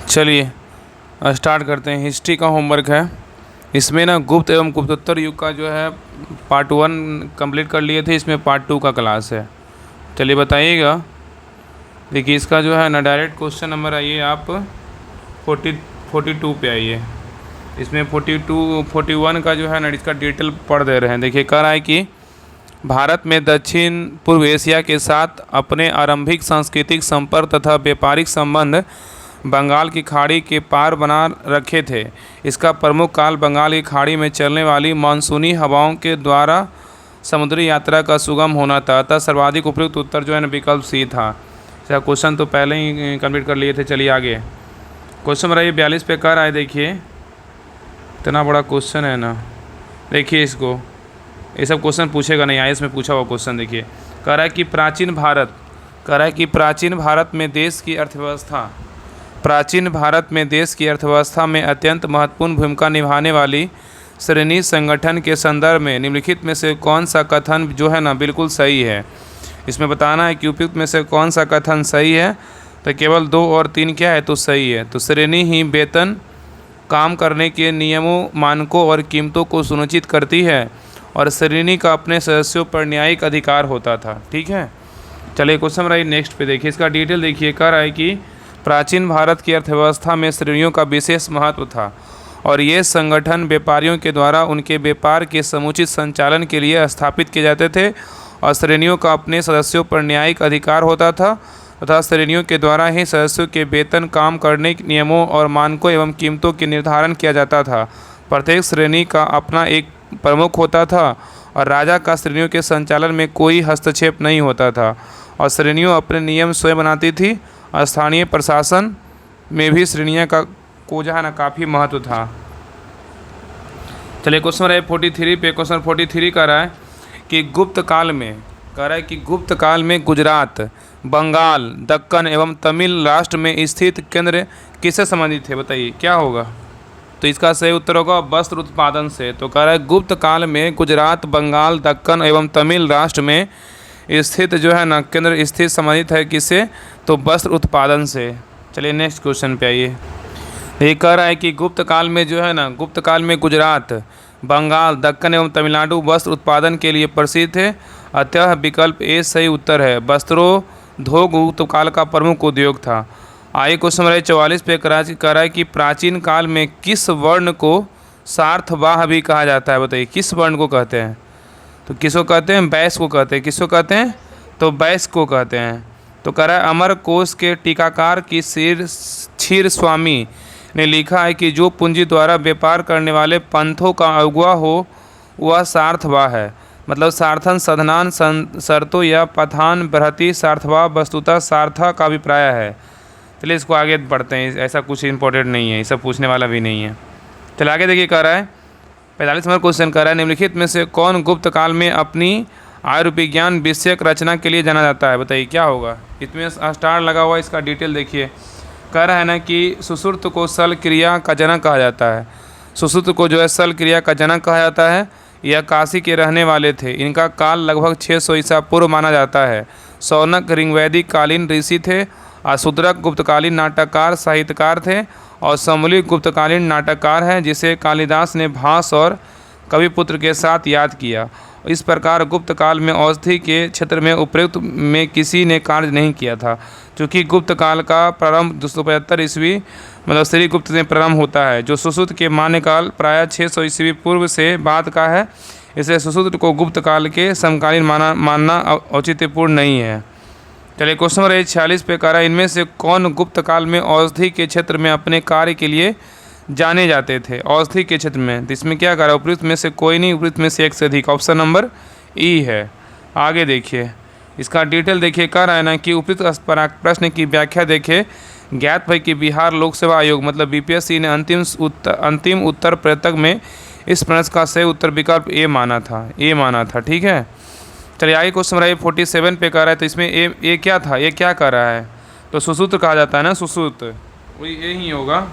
चलिए स्टार्ट करते हैं। हिस्ट्री का होमवर्क है। इसमें ना गुप्त एवं गुप्तोत्तर युग का जो है पार्ट 1 कंप्लीट कर लिए थे, इसमें पार्ट 2 का क्लास है। चलिए बताइएगा। देखिए इसका जो है ना डायरेक्ट क्वेश्चन नंबर आइए आप 42 पे आइए। इसमें 41 का जो है ना इसका डिटेल पढ़ दे रहे हैं। देखिए कह रहा है कि भारत में दक्षिण पूर्व एशिया के साथ अपने आरंभिक सांस्कृतिक संपर्क तथा व्यापारिक संबंध बंगाल की खाड़ी के पार बना रखे थे। इसका प्रमुख काल बंगाल की खाड़ी में चलने वाली मानसूनी हवाओं के द्वारा समुद्री यात्रा का सुगम होना था। अतः सर्वाधिक उपयुक्त उत्तर जो है ना विकल्प सी था। इसका क्वेश्चन तो पहले ही कंप्लीट कर लिए थे। चलिए आगे क्वेश्चन नंबर 42 पे कर आए। देखिए इतना बड़ा क्वेश्चन है ना, देखिए इसको, ये सब क्वेश्चन पूछेगा नहीं, आईएएस में पूछा हुआ क्वेश्चन। देखिए कह रहा है कि प्राचीन भारत में देश की अर्थव्यवस्था में अत्यंत महत्वपूर्ण भूमिका निभाने वाली श्रेणी संगठन के संदर्भ में निम्नलिखित में से कौन सा कथन जो है ना बिल्कुल सही है। इसमें बताना है कि उपयुक्त में से कौन सा कथन सही है। तो केवल 2 और 3 क्या है तो सही है। तो श्रेणी ही वेतन, काम करने के नियमों, मानकों और कीमतों को सुनिश्चित करती है और श्रेणी का अपने सदस्यों पर न्यायिक अधिकार होता था। ठीक है, चलिए क्वेश्चन नंबर नेक्स्ट पे देखिए। इसका डिटेल देखिए। कह रहा है कि प्राचीन भारत की अर्थव्यवस्था में श्रेणियों का विशेष महत्व था और ये संगठन व्यापारियों के द्वारा उनके व्यापार के समुचित संचालन के लिए स्थापित किए जाते थे और श्रेणियों का अपने सदस्यों पर न्यायिक अधिकार होता था तथा श्रेणियों के द्वारा ही सदस्यों के वेतन, काम करने के नियमों और मानकों एवं कीमतों के निर्धारण किया जाता था। प्रत्येक श्रेणी का अपना एक प्रमुख होता था और राजा का श्रेणियों के संचालन में कोई हस्तक्षेप नहीं होता था और श्रेणियों अपने नियम स्वयं बनाती थी। स्थानीय प्रशासन में भी श्रेणियों को जो है ना काफ़ी महत्व था। चलिए क्वेश्चन नंबर 43 पे। क्वेश्चन 43 कह रहा है कि गुप्त काल में गुजरात, बंगाल, दक्कन एवं तमिल राष्ट्र में स्थित केंद्र किससे संबंधित थे। बताइए क्या होगा। तो इसका सही उत्तर होगा वस्त्र उत्पादन से। तो कह रहा है गुप्त काल में गुजरात, बंगाल, दक्कन एवं तमिल राष्ट्र में स्थित जो है ना केंद्र स्थित संबंधित है किससे, तो वस्त्र उत्पादन से। चलिए नेक्स्ट क्वेश्चन पे आइए। ये कह रहा है कि गुप्त काल में गुजरात, बंगाल, दक्कन एवं तमिलनाडु वस्त्र उत्पादन के लिए प्रसिद्ध थे। अतः विकल्प ए सही उत्तर है। वस्त्रोद्योग गुप्त काल का प्रमुख उद्योग था। आइए क्वेश्चन नंबर 44 पे कह रहा है कि प्राचीन काल में किस वर्ण को सार्थवाह भी कहा जाता है। बताइए किस वर्ण को कहते हैं। तो किसको कहते हैं, वैश्य को कहते हैं। किसको कहते हैं, तो वैश्य को कहते हैं। तो कह रहा है अमरकोश के टीकाकार की क्षीर स्वामी ने लिखा है कि जो पूंजी द्वारा व्यापार करने वाले पंथों का अगुवा हो वह सार्थवाह है। मतलब सार्थन, सधनान, शर्तों या पथान, बृहति, सार्थवाह वस्तुतः सार्था का अभिप्राय है। चलिए इसको आगे बढ़ते हैं। ऐसा कुछ इंपॉर्टेंट नहीं है, ये सब पूछने वाला भी नहीं है। चलिए आगे देखिए। कह रहा है 45 नंबर क्वेश्चन कह रहा है निम्नलिखित में से कौन गुप्त काल में अपनी आयुर्विज्ञान विषयक रचना के लिए जाना जाता है। बताइए क्या होगा। इसमें स्टार लगा हुआ, इसका डिटेल देखिए। कह रहा है ना कि सुश्रुत को सल क्रिया का जनक कहा जाता है। सुश्रुत को जो है सल क्रिया का जनक कहा जाता है। यह काशी के रहने वाले थे। इनका काल लगभग 600 ईसा पूर्व माना जाता है। शौनक ऋग्वैदिक कालीन ऋषि थे। अशूद्रक गुप्तकालीन नाटककार साहित्यकार थे और शमूली गुप्तकालीन नाटककार हैं जिसे कालिदास ने भास और कविपुत्र के साथ याद किया। इस प्रकार गुप्त काल में औषधि के क्षेत्र में उपयुक्त में किसी ने कार्य नहीं किया था। क्योंकि गुप्त काल का प्रारंभ 275 ईस्वी मतलब श्री गुप्त से प्रारंभ होता है, जो सुश्रुत के मान्यकाल प्रायः 600 ईस्वी पूर्व से बाद का है। इसलिए सुश्रुत को गुप्त काल के समकालीन मानना औचित्यपूर्ण नहीं है। चलिए क्वेश्चन नंबर 46 पे कह रहा है इनमें से कौन गुप्त काल में औषधि के क्षेत्र में अपने कार्य के लिए जाने जाते थे। औषधि के क्षेत्र में, तो इसमें क्या कर रहा है, उपयुक्त में से कोई नहीं, उपयुक्त में से एक से अधिक। ऑप्शन नंबर ई है। आगे देखिए इसका डिटेल देखिए। कह रहा है ना कि उपयुक्त प्रश्न की व्याख्या देखिए। ज्ञात है कि बिहार लोक सेवा आयोग मतलब बीपीएससी ने अंतिम उत्तर प्रतक में इस प्रश्न का सही उत्तर विकल्प ए माना था। ठीक है, चलिए आगे क्वेश्चन नंबर 47 पे कह रहा है। तो इसमें ए क्या था, ये क्या कह रहा है, तो सुश्रुत कहा जाता है ना, सुश्रुत वही ए ही होगा।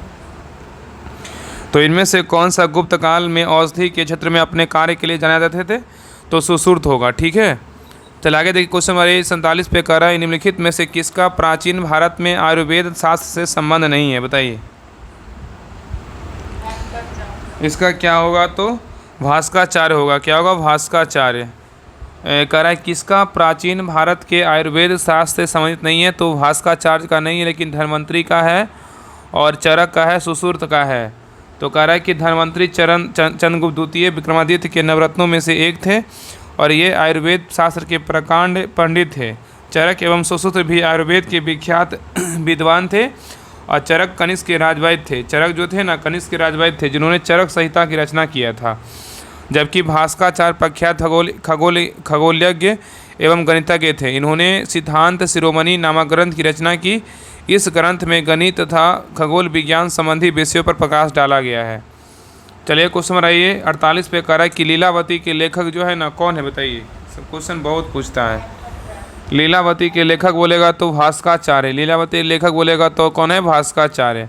तो इनमें से कौन सा गुप्त काल में औषधि के क्षेत्र में अपने कार्य के लिए जाने जाते थे, तो सुश्रुत होगा। ठीक है, चल आगे देखिए, क्वेश्चन नंबर 47 पे कह रहा है निम्नलिखित में से किसका प्राचीन भारत में आयुर्वेद शास्त्र से संबंध नहीं है, बताइए। इसका क्या होगा, तो भास्कराचार्य होगा। क्या होगा, भास्कराचार्य। कह रहा है किसका प्राचीन भारत के आयुर्वेद शास्त्र से संबंधित नहीं है, तो भास्कराचार्य का नहीं है, लेकिन धन्वंतरी का है और चरक का है, सुश्रुत का है। तो कह रहा है कि धन्वंतरी चंद्रगुप्त द्वितीय विक्रमादित्य के नवरत्नों में से एक थे और ये आयुर्वेद शास्त्र के प्रकांड पंडित थे। चरक एवं सुश्रुत भी आयुर्वेद के विख्यात विद्वान थे और चरक कनिष्क के राजवैद्य थे। चरक जो थे ना, कनिष्क के राजवैद्य थे जिन्होंने चरक संहिता की रचना किया था। जबकि भास्कराचार्य प्रख्यात खगोलज्ञ एवं गणितज्ञ थे। इन्होंने सिद्धांत शिरोमणि नामक ग्रंथ की रचना की। इस ग्रंथ में गणित तथा खगोल विज्ञान संबंधी विषयों पर प्रकाश डाला गया है। चलिए क्वेश्चन नंबर 48 पे कह रहा है कि लीलावती के लेखक जो है ना कौन है, बताइए। सब क्वेश्चन बहुत पूछता है। लीलावती के लेखक बोलेगा तो भास्कराचार्य, लीलावती के लेखक बोलेगा तो कौन है, भास्कराचार्य।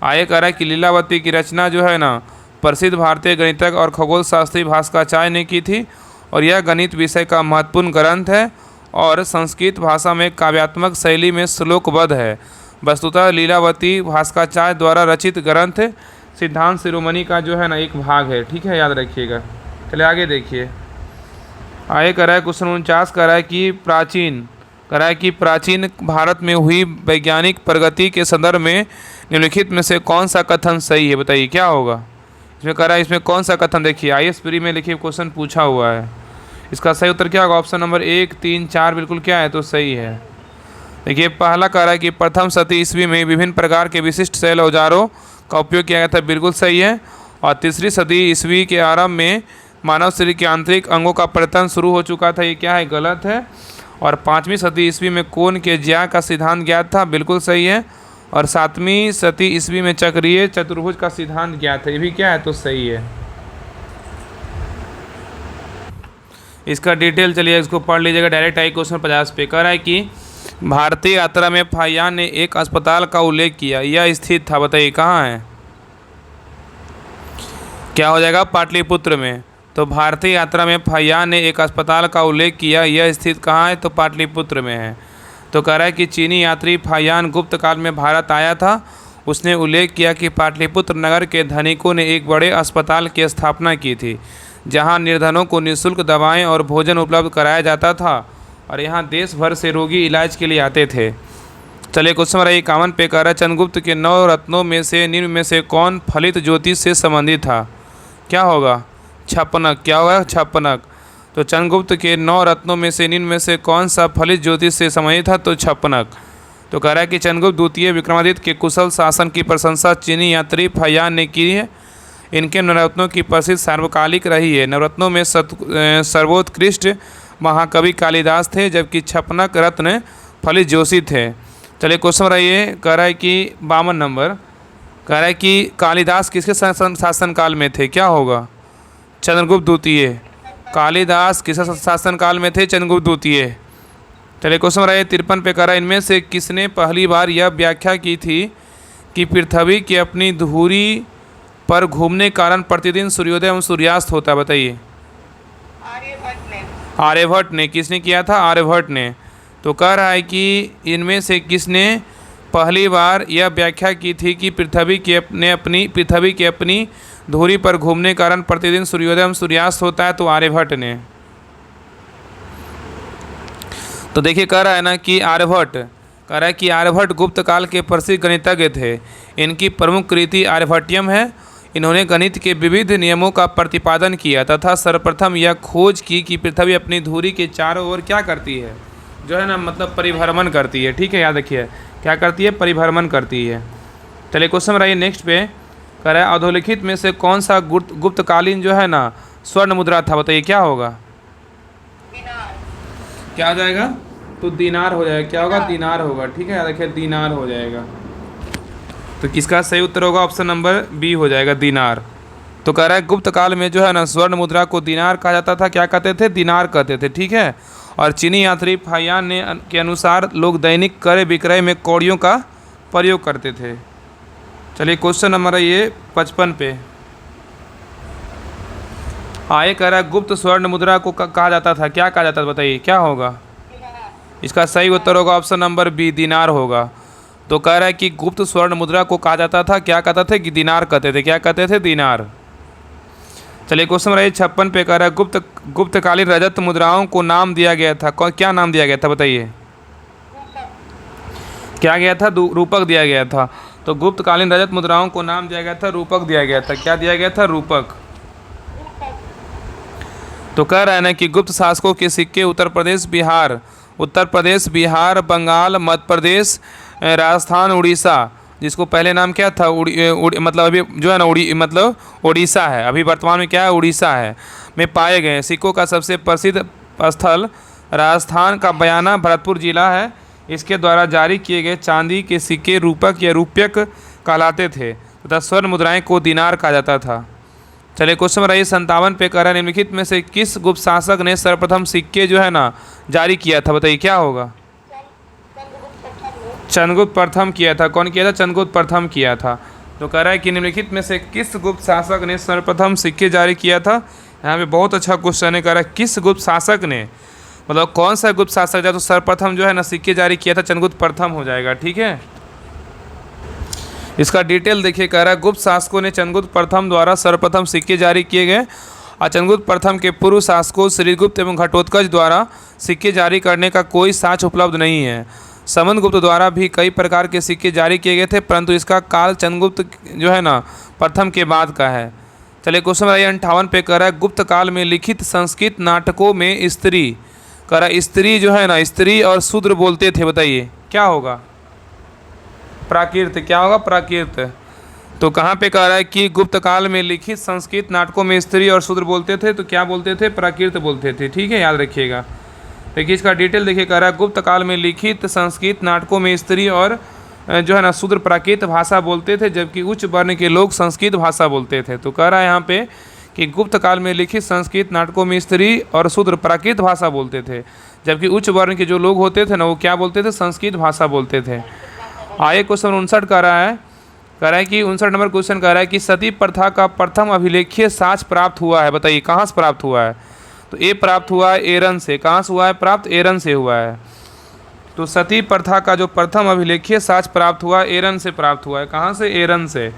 आगे कह रहा है कि लीलावती की रचना जो है ना प्रसिद्ध भारतीय गणितज्ञ और खगोल शास्त्री भास्कराचार्य ने की थी और यह गणित विषय का महत्वपूर्ण ग्रंथ है और संस्कृत भाषा में काव्यात्मक शैली में श्लोकबद्ध है। वस्तुतः लीलावती भास्कराचार्य द्वारा रचित ग्रंथ सिद्धांत शिरोमणि का जो है ना एक भाग है, ठीक है, याद रखिएगा। चलिए आगे देखिए, आगे कह रहा है क्वेश्चन 49 कह रहा है कि प्राचीन भारत में हुई वैज्ञानिक प्रगति के संदर्भ में निम्नलिखित में से कौन सा कथन सही है, बताइए। क्या होगा इसमें, कह रहा है इसमें कौन सा कथन, देखिए IAS प्री में लिखिए क्वेश्चन पूछा हुआ है। इसका सही उत्तर क्या होगा, ऑप्शन नंबर 1, 3, 4 बिल्कुल क्या है, तो सही है। देखिए पहला कह रहा है कि प्रथम शती ईस्वी में विभिन्न प्रकार के विशिष्ट शैल औजारों का उपयोग किया गया था, बिल्कुल सही है। और तीसरी सदी ईस्वी के आरंभ में मानव शरीर के आंतरिक अंगों का परिवर्तन शुरू हो चुका था, ये क्या है, गलत है। और 5वीं सदी ईस्वी में कोण के ज्या का सिद्धांत ज्ञात था, बिल्कुल सही है। और 7वीं सदी ईस्वी में चक्रीय चतुर्भुज का सिद्धांत ज्ञात है, ये भी क्या है, तो सही है। इसका डिटेल चलिए इसको पढ़ लीजिएगा। डायरेक्ट आई क्वेश्चन 50 पे कह रहा है कि भारतीय यात्रा में फाहियान ने एक अस्पताल का उल्लेख किया, यह स्थित था, बताइए कहाँ है। क्या हो जाएगा, पाटलिपुत्र में। तो भारतीय यात्रा में फाहियान ने एक अस्पताल का उल्लेख किया, यह स्थित कहाँ है, तो पाटलिपुत्र में है। तो कह रहा है कि चीनी यात्री फाहियान गुप्त काल में भारत आया था। उसने उल्लेख किया कि पाटलिपुत्र नगर के धनिकों ने एक बड़े अस्पताल की स्थापना की थी जहां निर्धनों को निःशुल्क दवाएं और भोजन उपलब्ध कराया जाता था और यहां देश भर से रोगी इलाज के लिए आते थे। चलिए क्वेश्चन नंबर 51 पे कह रहा है चंद्रगुप्त के 9 रत्नों में से निम्न में से कौन फलित ज्योतिष से संबंधित था। क्या होगा, छप्पनक। क्या होगा, छप्पनक। तो चंद्रगुप्त के 9 रत्नों में से निम्न में से कौन सा फलित ज्योतिष से संबंधित था, तो छप्पनक। तो कह रहा है कि चंद्रगुप्त द्वितीय विक्रमादित्य के कुशल शासन की प्रशंसा चीनी यात्री फाहियान ने की है। इनके नवरत्नों की प्रसिद्ध सार्वकालिक रही है। नवरत्नों में सर्वोत्कृष्ट महाकवि कालिदास थे, जबकि छप्पनक रत्न फलित जोशी थे। चलिए क्वेश्चन रहिए, कह रहा है कि 52 नंबर, कह रहा है कि कालिदास किसके शासनकाल में थे। क्या होगा, चंद्रगुप्त द्वितीय। कालिदास किसके शासनकाल में थे, चंद्रगुप्त द्वितीय। चलिए क्वेश्चन रहिए 53 पे, कह रहा है इनमें से किसने पहली बार यह व्याख्या की थी कि पृथ्वी की अपनी धुरी पर घूमने के कारण प्रतिदिन सूर्योदय एवं सूर्यास्त होता है, बताइए। आर्यभट्ट ने। किसने किया था, आर्यभट्ट ने। तो कह रहा है कि इनमें से किसने पहली बार यह व्याख्या की थी कि पृथ्वी के अपनी धुरी पर घूमने के कारण प्रतिदिन सूर्योदय एवं सूर्यास्त होता है, तो आर्यभट्ट ने। तो देखिए कह रहा है ना कि आर्यभट्ट, कह रहा है कि आर्यभट्ट गुप्त काल के प्रसिद्ध गणितज्ञ थे। इनकी प्रमुख कृति आर्यभट्टियम है। इन्होंने गणित के विविध नियमों का प्रतिपादन किया तथा सर्वप्रथम यह खोज की कि पृथ्वी अपनी धुरी के चारों ओर क्या करती है, जो है ना मतलब परिभ्रमण करती है। ठीक है, याद रखिए क्या करती है, परिभ्रमण करती है। चलिए क्वेश्चन रहिए नेक्स्ट पे, कह रहा है अधोलिखित में से कौन सा गुप्तकालीन जो है ना स्वर्ण मुद्रा था, बताइए। क्या होगा, क्या हो जाएगा, तो दीनार हो जाएगा। क्या होगा, दीनार होगा। ठीक है, याद रखिए दीनार हो जाएगा। तो किसका सही उत्तर होगा, ऑप्शन नंबर बी हो जाएगा, दीनार। तो कह रहा है गुप्त काल में जो है ना स्वर्ण मुद्रा को दीनार कहा जाता था। क्या कहते थे, दीनार कहते थे। ठीक है, और चीनी यात्री फाहियान ने के अनुसार लोग दैनिक क्रय विक्रय में कौड़ियों का प्रयोग करते थे। चलिए क्वेश्चन नंबर ये 55 पे, आगे कह रहा है गुप्त स्वर्ण मुद्रा को कहा जाता था, क्या कहा जाता था बताइए क्या होगा? इसका सही उत्तर होगा ऑप्शन नंबर बी, दिनार होगा। तो कह रहा है कि गुप्त स्वर्ण मुद्रा को कहा जाता था, क्या कहते थे कि दिनार कहते थे, क्या कहते थे? दिनार। चलिए क्वेश्चन नंबर 56 पे कह रहा है गुप्तकालीन रजत मुद्राओं को नाम दिया गया था, क्या नाम दिया गया था बताइए? क्या गया था? रूपक दिया गया था। तो गुप्तकालीन रजत मुद्राओं को नाम दिया गया था, रूपक दिया गया था। क्या दिया गया था? रूपक। तो कह रहा है ना कि गुप्त शासकों के सिक्के उत्तर प्रदेश, बिहार, बंगाल, मध्य प्रदेश, राजस्थान, उड़ीसा, जिसको पहले नाम क्या था? मतलब अभी जो है ना मतलब उड़ीसा है, अभी वर्तमान में क्या है? उड़ीसा है, में पाए गए सिक्कों का सबसे प्रसिद्ध स्थल राजस्थान का बयाना भरतपुर जिला है। इसके द्वारा जारी किए गए चांदी के सिक्के रूपक या रूप्यक कहलाते थे तथा स्वर्ण मुद्राएं को दिनार कहा जाता था। चलिए क्वेश्चन नंबर 57 पे कह रहा है निम्नलिखित में से किस गुप्त शासक ने सर्वप्रथम सिक्के जो है ना जारी किया था बताइए क्या होगा? चंद्रगुप्त प्रथम किया था। कौन किया था? चंद्रगुप्त प्रथम किया था। तो कह रहा है कि निम्नलिखित में से किस गुप्त शासक ने सर्वप्रथम सिक्के जारी किया था? यहाँ पे बहुत अच्छा क्वेश्चन है, कह रहा है किस गुप्त शासक ने, मतलब कौन सा गुप्त शासक जो तो सर्वप्रथम जो है ना सिक्के जारी किया था? चंद्रगुप्त प्रथम हो जाएगा, ठीक है। इसका डिटेल देखिए, कह रहा है गुप्त शासकों ने चंद्रगुप्त प्रथम द्वारा सर्वप्रथम सिक्के जारी किए गए और चंद्रगुप्त प्रथम के पूर्व शासकों श्रीगुप्त एवं घटोत्कच द्वारा सिक्के जारी करने का कोई साक्ष्य उपलब्ध नहीं है। समुद्रगुप्त द्वारा भी कई प्रकार के सिक्के जारी किए गए थे, परंतु इसका काल चंद्रगुप्त जो है ना प्रथम के बाद का है। चलिए क्वेश्चन नंबर 58 पे कह रहा है गुप्त काल में लिखित संस्कृत नाटकों में स्त्री, कह रहा है स्त्री जो है ना स्त्री और शूद्र बोलते थे बताइए क्या होगा? प्राकृत। क्या होगा? प्राकृत। तो कहाँ पे कह रहा है कि गुप्त काल में लिखित संस्कृत नाटकों में स्त्री और शूद्र बोलते थे, तो क्या बोलते थे? प्राकृत बोलते थे, ठीक है, याद रखिएगा। देखिए इसका डिटेल देखिए, कह रहा है गुप्त काल में लिखित संस्कृत नाटकों में स्त्री और जो है ना शूद्र प्राकृत भाषा बोलते थे, जबकि उच्च वर्ण के लोग संस्कृत भाषा बोलते थे। तो कह रहा है यहाँ पे कि गुप्त काल में लिखित संस्कृत नाटकों में स्त्री और शूद्र प्राकृत भाषा बोलते थे, जबकि उच्च वर्ण के जो लोग होते थे ना वो क्या बोलते थे? संस्कृत भाषा बोलते थे। आगे क्वेश्चन 59 कह रहा है कि 59 नंबर क्वेश्चन कह रहा है कि सती प्रथा का प्रथम अभिलेखीय साक्ष्य प्राप्त हुआ है बताइए कहाँ से प्राप्त हुआ है? तो ये प्राप्त हुआ है एरन से। कहाँ से हुआ है प्राप्त? एरन से हुआ है। तो सती प्रथा का जो प्रथम अभिलेखीय साक्ष्य प्राप्त हुआ एरन से प्राप्त हुआ है। कहाँ से? एरन से।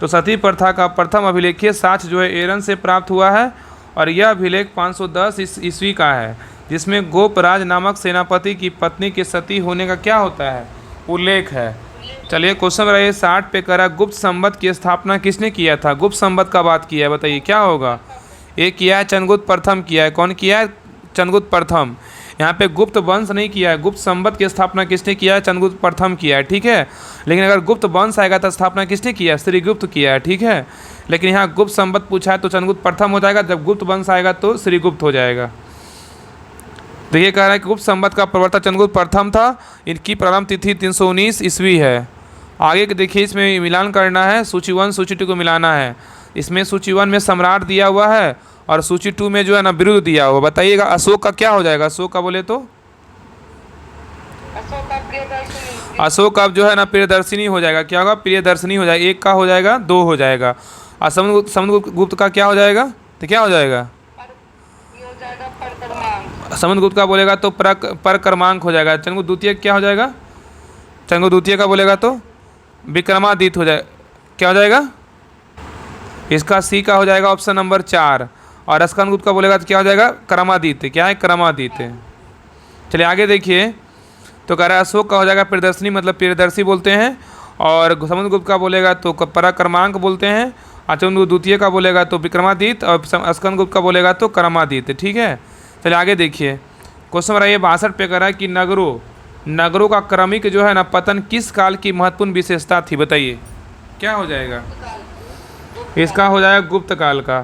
तो सती प्रथा का प्रथम अभिलेखीय साक्ष्य जो है एरन से प्राप्त हुआ है और यह अभिलेख 510 ईस्वी का है, जिसमें गोपराज नामक सेनापति की पत्नी के सती होने का क्या होता है? उल्लेख है। चलिए क्वेश्चन नंबर 60 पे कह रहा है गुप्त संवत की स्थापना किसने किया था? गुप्त संवत का बात किया है बताइए क्या होगा? एक किया है चंद्रगुप्त प्रथम किया है। कौन किया है? चंद्रगुप्त प्रथम। यहाँ पे गुप्त वंश नहीं किया है, गुप्त संवत की स्थापना किसने किया है? चंद्रगुप्त प्रथम किया है, ठीक है। लेकिन अगर गुप्त वंश आएगा तो स्थापना किसने किया है? श्रीगुप्त किया है, ठीक है। लेकिन यहाँ गुप्त संवत पूछा है तो चंद्रगुप्त प्रथम हो जाएगा, जब गुप्त वंश आएगा तो श्रीगुप्त हो जाएगा। देखिए कह रहा है कि गुप्त संवत का प्रवर्तक चंद्रगुप्त प्रथम था, इनकी प्रारंभ तिथि 319 ईस्वी है। आगे के देखिए इसमें मिलान करना है, सूची 1 सूची 2 को मिलाना है। इसमें सूची 1 में सम्राट दिया हुआ है और सूची 2 में जो है ना बिरुद दिया हुआ। बताइएगा अशोक का क्या हो जाएगा? अशोक का बोले तो अशोक अब जो है ना प्रियदर्शिनी हो जाएगा। क्या होगा? प्रियदर्शिनी हो जाएगा। एक का हो जाएगा 2 हो जाएगा। और समुद्रगुप्त का क्या हो जाएगा? तो क्या हो जाएगा? समुद्रगुप्त का बोलेगा तो पर क्रमांक हो जाएगा। चंद्रगुप्त द्वितीय क्या हो जाएगा? चंद्रगुप्त द्वितीय का बोलेगा तो विक्रमादित्य हो जाएगा। क्या हो जाएगा? इसका सी का हो जाएगा ऑप्शन नंबर 4। और स्कंदगुप्त का बोलेगा तो क्या हो जाएगा? क्रमादित्य। क्या है? क्रमादित्य। चलिए आगे देखिए, तो कह रहा है अशोक का हो जाएगा प्रियदर्शनी, मतलब प्रियदर्शी बोलते हैं। और समुद्रगुप्त का बोलेगा तो पराक्रमांक बोलते हैं। और चंद्रगुप्त द्वितीय का बोलेगा तो विक्रमादित्य और स्कंदगुप्त का बोलेगा तो क्रमादित्य, ठीक है। चलिए आगे देखिए, क्वेश्चन नंबर 62 पे कह रहा है कि नगरों का क्रमिक जो है ना पतन किस काल की महत्वपूर्ण विशेषता थी? बताइए क्या हो जाएगा? इसका हो जाएगा गुप्त काल का।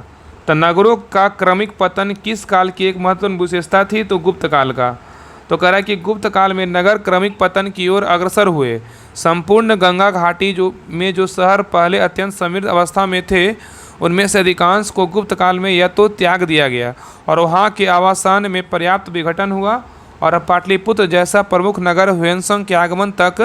तो नगरों का क्रमिक पतन किस काल की एक महत्वपूर्ण विशेषता थी? तो गुप्त काल का। तो कह रहा है कि गुप्त काल में नगर क्रमिक पतन की ओर अग्रसर हुए। संपूर्ण गंगा घाटी जो शहर पहले अत्यंत समृद्ध अवस्था में थे, उनमें से अधिकांश को गुप्त काल में या तो त्याग दिया गया और वहाँ के आवासन में पर्याप्त विघटन हुआ, और पाटलिपुत्र जैसा प्रमुख नगर ह्वेनसंग के आगमन तक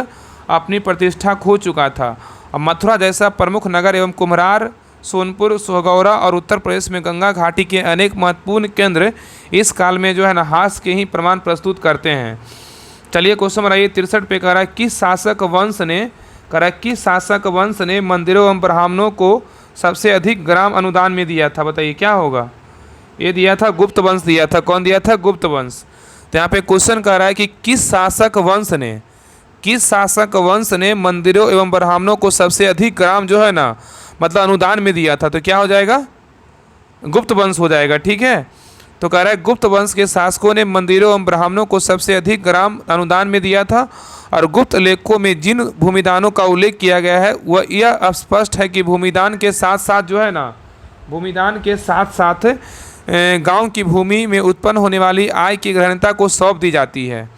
अपनी प्रतिष्ठा खो चुका था। और मथुरा जैसा प्रमुख नगर एवं कुम्हरार सोनपुर, सोगौरा और उत्तर प्रदेश में गंगा घाटी के अनेक महत्वपूर्ण केंद्र इस काल में जो है ना हास के ही प्रमाण प्रस्तुत करते हैं। चलिए क्वेश्चन नंबर 63 पे कह रहा है किस शासक वंश ने मंदिरों एवं ब्राह्मणों को सबसे अधिक ग्राम अनुदान में दिया था? बताइए क्या होगा। ये दिया था गुप्त वंश दिया था। कौन दिया था? गुप्त वंश। तो यहाँ पे क्वेश्चन कह रहा है कि किस शासक वंश ने मंदिरों एवं ब्राह्मणों को सबसे अधिक ग्राम जो है ना मतलब अनुदान में दिया था? तो क्या हो जाएगा? गुप्त वंश हो जाएगा। ठीक है, तो कह रहा है गुप्त वंश के शासकों ने मंदिरों एवं ब्राह्मणों को सबसे अधिक ग्राम अनुदान में दिया था। और गुप्त लेखों में जिन भूमिदानों का उल्लेख किया गया है वह यह स्पष्ट है कि भूमिदान के साथ साथ गांव की भूमि में उत्पन्न होने वाली आय की ग्रहणता को सौंप दी जाती है।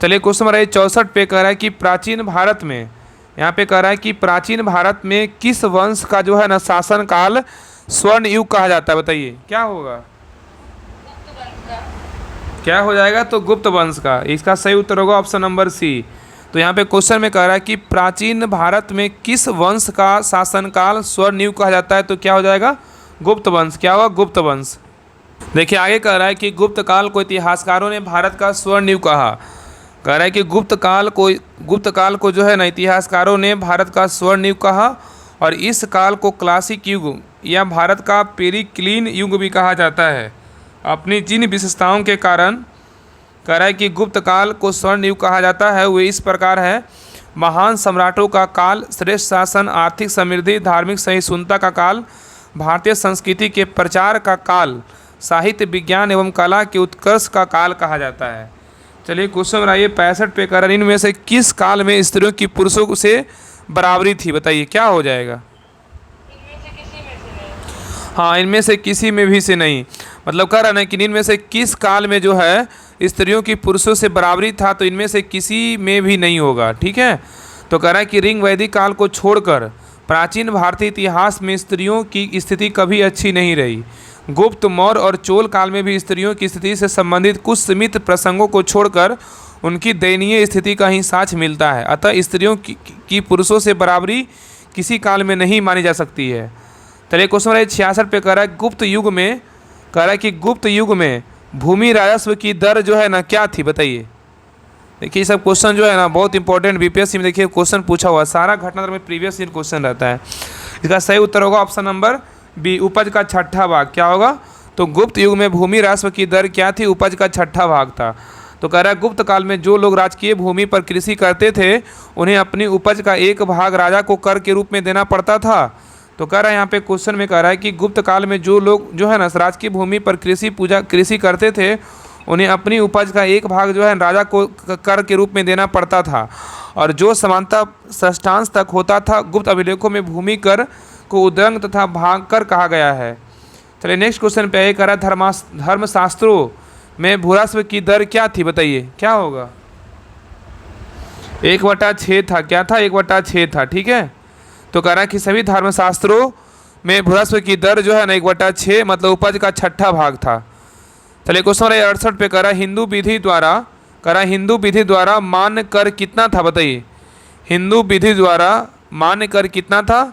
चलिए क्वेश्चन नंबर 64 पे कह रहा है कि प्राचीन भारत में, यहाँ पे कह रहा है कि प्राचीन भारत में किस वंश का जो है ना शासन काल स्वर्ण युग कहा जाता है? बताइए क्या होगा। क्या हो जाएगा? तो गुप्त वंश का। इसका सही उत्तर होगा ऑप्शन नंबर सी। तो यहाँ पे क्वेश्चन में कह रहा है कि प्राचीन भारत में किस वंश का शासनकाल स्वर्ण युग कहा जाता है? तो क्या हो जाएगा? गुप्त वंश। क्या होगा? गुप्त वंश। देखिए आगे कह रहा है कि गुप्त काल को इतिहासकारों ने भारत का स्वर्ण युग कहा। कह रहा है कि गुप्त काल को जो है ना इतिहासकारों ने भारत का स्वर्ण युग कहा। और इस काल को क्लासिक युग या भारत का पेरिक्लीन युग भी कहा जाता है। अपनी जिन विशेषताओं के कारण कह रहा है कि गुप्त काल को स्वर्ण युग कहा जाता है वे इस प्रकार है। महान सम्राटों का काल, श्रेष्ठ शासन, आर्थिक समृद्धि, धार्मिक सहिष्णुता का काल, भारतीय संस्कृति के प्रचार का काल, साहित्य, विज्ञान एवं कला के उत्कर्ष का काल कहा जाता है। चलिए क्वेश्चन नंबर 65 पे कह रहा है इनमें से किस काल में स्त्रियों की पुरुषों से बराबरी थी? बताइए क्या हो जाएगा। हाँ, इनमें से किसी में भी से नहीं। मतलब कह रहा है कि इनमें से किस काल में जो है स्त्रियों की पुरुषों से बराबरी था? तो इनमें से किसी में भी नहीं होगा। ठीक है, तो कह रहा है कि ऋग वैदिक काल को छोड़कर प्राचीन भारतीय इतिहास में स्त्रियों की स्थिति कभी अच्छी नहीं रही। गुप्त, मौर्य और चोल काल में भी स्त्रियों की स्थिति से संबंधित कुछ सीमित प्रसंगों को छोड़कर उनकी दयनीय स्थिति का ही साक्ष्य मिलता है। अतः स्त्रियों की पुरुषों से बराबरी किसी काल में नहीं मानी जा सकती है। चलिए क्वेश्चन नंबर 66 पे कह रहा है गुप्त युग में भूमि राजस्व की दर जो है ना क्या थी? बताइए। देखिए सब क्वेश्चन जो है ना बहुत इंपॉर्टेंट बीपीएससी में देखिए क्वेश्चन पूछा हुआ, सारा घटनाक्रम में प्रीवियस ईयर क्वेश्चन रहता है। इसका सही उत्तर होगा ऑप्शन नंबर बी, उपज का छठा भाग। क्या होगा? तो गुप्त युग में भूमि राजस्व की दर क्या थी? उपज का छठा भाग था। तो कह रहा है गुप्त काल में जो लोग राजकीय भूमि पर कृषि करते थे उन्हें अपनी उपज का एक भाग राजा को कर के रूप में देना पड़ता था। तो कह रहा है यहाँ पे क्वेश्चन में कह रहा है कि गुप्त काल में जो लोग जो है ना राजकीय भूमि पर कृषि करते थे उन्हें अपनी उपज का एक भाग जो है राजा को कर के रूप में देना पड़ता था। और जो समानता षष्ठांश तक होता था। गुप्त अभिलेखों में भूमि कर को उद्रंग तथा भाग कर कहा गया है। चलिए नेक्स्ट क्वेश्चन पे कह रहा है धर्मशास्त्रों में भूरास्व की दर क्या थी? बताइए क्या होगा। 1/6 था। क्या था? 1/6 था। ठीक है, तो कह रहा है कि सभी धर्मशास्त्रों में भूरास्व की दर जो है ना 1/6 मतलब उपज का छठा भाग था। चलिए क्वेश्चन 68 पे कह रहा है हिंदू विधि द्वारा मान्य कर कितना था? बताइए हिंदू विधि द्वारा मान्य कर कितना था?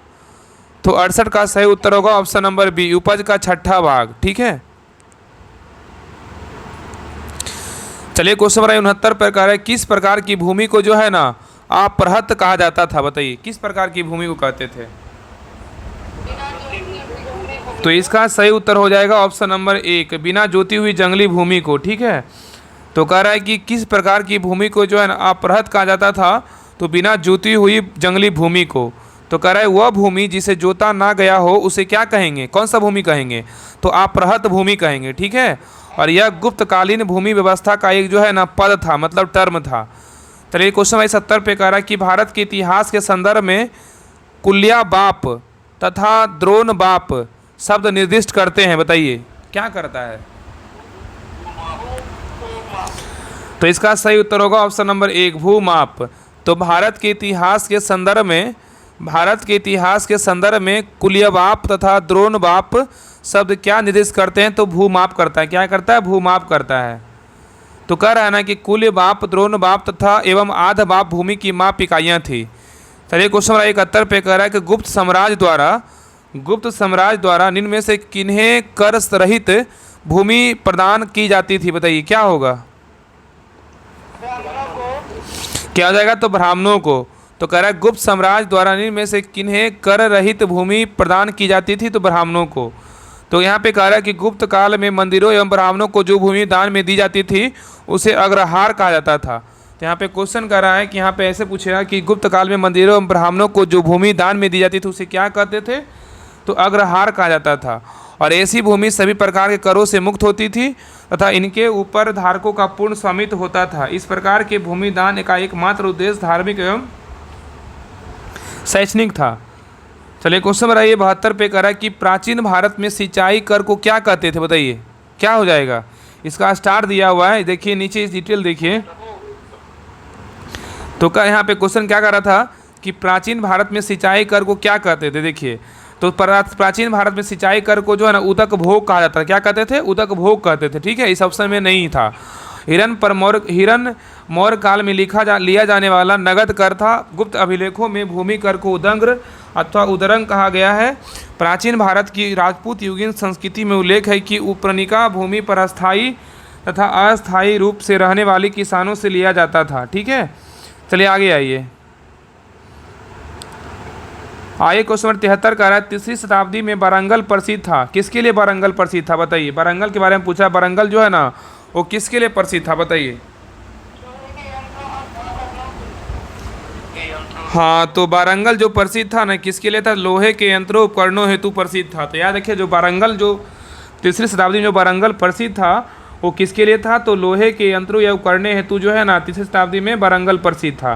तो 68 का सही उत्तर होगा ऑप्शन नंबर बी, उपज का छठा भाग। ठीक है, चलिए क्वेश्चन नंबर 69 पर कह रहा है किस प्रकार की भूमि को जो है ना अपृहत कहा जाता था? बताइए किस प्रकार की भूमि को कहते थे? तो इसका सही उत्तर हो जाएगा ऑप्शन नंबर 1, बिना जोती हुई जंगली भूमि को। ठीक है, तो कह रहा है कि किस प्रकार की भूमि को जो है ना अपृहत कहा जाता था? तो बिना जोती हुई जंगली भूमि को। तो कह रहा है वह भूमि जिसे जोता ना गया हो उसे क्या कहेंगे? कौन सा भूमि कहेंगे? तो अपृहत भूमि कहेंगे। ठीक है, और यह गुप्तकालीन भूमि व्यवस्था का एक जो है ना पद था, मतलब टर्म था। चलिए क्वेश्चन नंबर 70 पे कह रहा है कि भारत के इतिहास के संदर्भ में कुल्या बाप तथा द्रोण बाप शब्द निर्दिष्ट करते हैं। बताइए क्या करता है? तो इसका सही उत्तर होगा ऑप्शन नंबर 1, भूमाप। तो भारत के इतिहास के संदर्भ में कुल्यबाप तथा द्रोणबाप शब्द क्या निर्दिष्ट करते हैं? तो भूमाप करता है। क्या करता है? भूमाप करता है। तो कह रहा है ना कि कुल्यबाप, द्रोणबाप तथा एवं आधबाप भूमि की माप इकाइयाँ थी। चलिए क्वेश्चन नंबर 71 पे कह रहा है कि गुप्त गुप्त साम्राज्य द्वारा निम्न में से किन्हें कर रहित भूमि प्रदान की जाती थी? बताइए क्या होगा, क्या हो जाएगा? तो ब्राह्मणों को। तो कह रहा है गुप्त साम्राज्य द्वारा निम्न में से किन्हें कर रहित भूमि प्रदान की जाती थी? तो ब्राह्मणों को। तो यहाँ पे कह रहा है कि गुप्त काल में मंदिरों एवं ब्राह्मणों को जो भूमि दान में दी जाती थी उसे अग्रहार कहा जाता था। तो यहाँ पे क्वेश्चन कर रहा है कि यहाँ पे ऐसे पूछेगा कि गुप्त काल में मंदिरों एवं ब्राह्मणों को जो भूमि दान में दी जाती थी उसे क्या कहते थे? तो अग्रहार कहा जाता था। और ऐसी भूमि सभी प्रकार के करों से मुक्त होती थी तथा इनके ऊपर धारकों का पूर्ण स्वामित्व होता था। इस प्रकार के भूमि दान का एकमात्र उद्देश्य धार्मिक एवं शैक्षणिक था। चलिए क्वेश्चन नंबर 72 पे करा कि प्राचीन भारत में सिंचाई कर को क्या कहते थे? बताइए क्या हो जाएगा? इसका स्टार दिया हुआ है, देखिए नीचे इस डिटेल देखिए। तो क्या यहाँ पे क्वेश्चन क्या कर रहा था कि प्राचीन भारत में सिंचाई कर को क्या कहते थे? देखिए तो प्राचीन भारत में सिंचाई कर को जो है ना उदक भोग कहा जाता है। क्या कहते थे? उदक भोग कहते थे। ठीक है, इस ऑप्शन में नहीं था। हिरन मौर्य काल में लिया जाने वाला नगद कर था। गुप्त अभिलेखों में भूमि कर को उदंग्र अथवा उदरंग कहा गया है। प्राचीन भारत की राजपूत युगीन संस्कृति में उल्लेख है कि उपरनिका भूमि पर अस्थायी तथा अस्थायी रूप से रहने वाले किसानों से लिया जाता था। ठीक है, चलिए आगे आइए। क्वेश्चन नंबर 73 का रहा है 3री शताब्दी में वारंगल प्रसिद्ध था। किसके लिए वारंगल प्रसिद्ध था? बताइए। वारंगल के बारे में पूछा। वारंगल जो है ना वो किसके लिए प्रसिद्ध था? बताइए। हाँ, तो वारंगल जो प्रसिद्ध था ना किसके लिए था? लोहे के यंत्रों उपकरणों हेतु प्रसिद्ध था। तो याद रखिए जो वारंगल जो 3री शताब्दी में जो वारंगल प्रसिद्ध था वो किसके लिए था? तो लोहे के यंत्रों या उपकरणों हेतु जो है ना 3री शताब्दी में वारंगल प्रसिद्ध था।